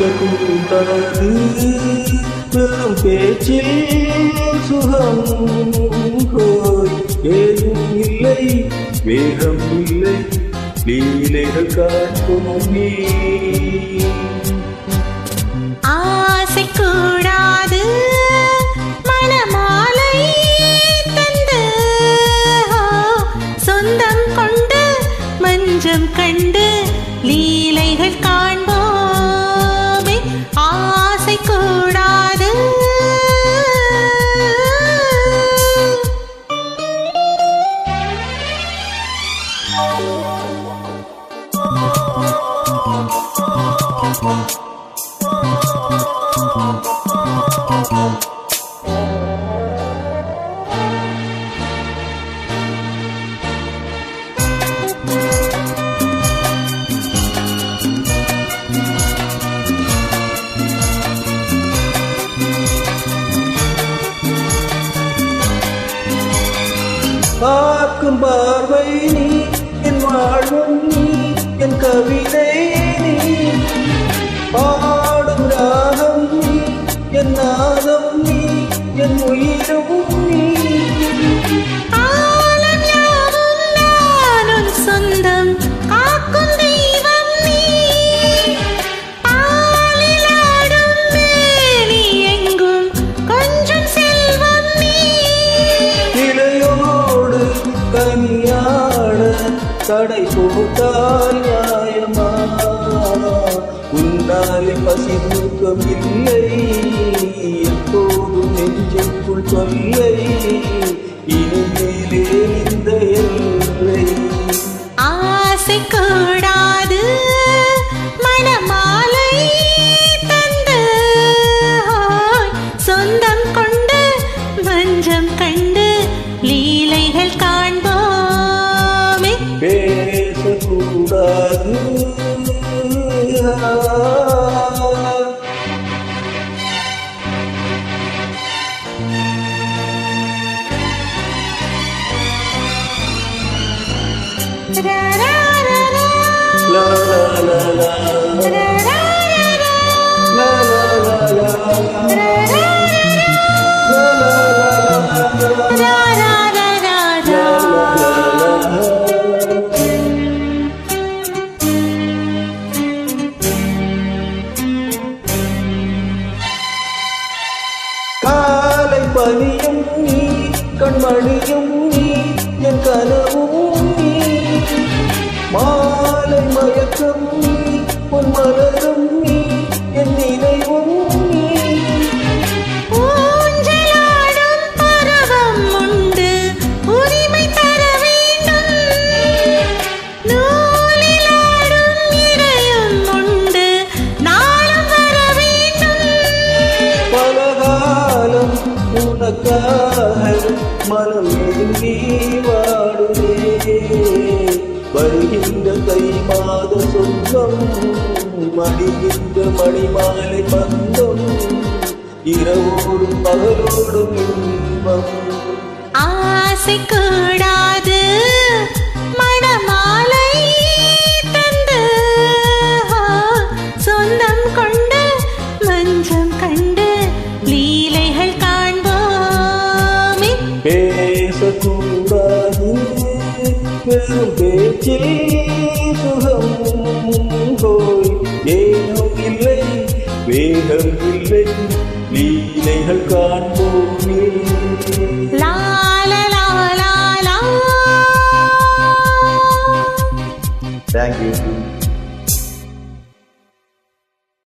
பேசக்கூடாது வெறும் பேச்சில் சுகம் போய் ஏதும் இல்லை வேகம் இல்லை லீலைகள் காட்டும் நீ ஆசை கூடாது மணமாலை தந்து சொந்தம் கொண்டு மஞ்சம் கண்டு லீலைகள் காண்போமே ஆசை கூடாது பார்க்கும் பார்வை நீ என் வாழ்வும் நீ என் கவிதை நீ பாடும் ராகம் நீ என் நாதம் நீ என் உயிரும் நீ சொந்தம் காக்கும் தெய்வம் நீ பாலிலாடும் மேனி எங்கும் கொஞ்சம் செல்வம் நீ இளையோடு கனியாட தடை போட்டால் நியாயமா உன்னாலே பசி தூக்கம் இல்லை எப்போதும் நெஞ்சுக்குள் சொல்லை இனிமேலே இந்த எல்லை ஆசை கூடாது மணமாலை தந்து சொந்தம் கொண்டு வஞ்சம் கண்டு லீலைகள் காண்போமே பேசக்கூடாது La la la la la la காலை பனியும் நீ கண்மணியும் நீ என் கனவும் நீ மாலை மயக்கம் நீ உன் மலரும் நீ என் நினைவும் நீ ஊஞ்சலாடும் பருவம் உண்டு உரிமை தர வேண்டும் நூலிலாடும் இடையும் உண்டு நாளும் வர வேண்டும் பலகாலம் உனக்காக மனம் ஏங்கி வாடுவே வருகின்ற தை மாத சொந்தம் மடிகின்ற மணிமாலை பந்தம் இரவோடும் பகலோடும் இன்பம் ஆசை கூடாது மணமாலை தந்து சொந்தம் கொண்டு மஞ்சம் கண்டு லீலைகள் காண்போமே பேசக்கூடாது வெறும் பேச்சில் சுகம் போய் ஏனோ இல்லை வேகம் இல்லை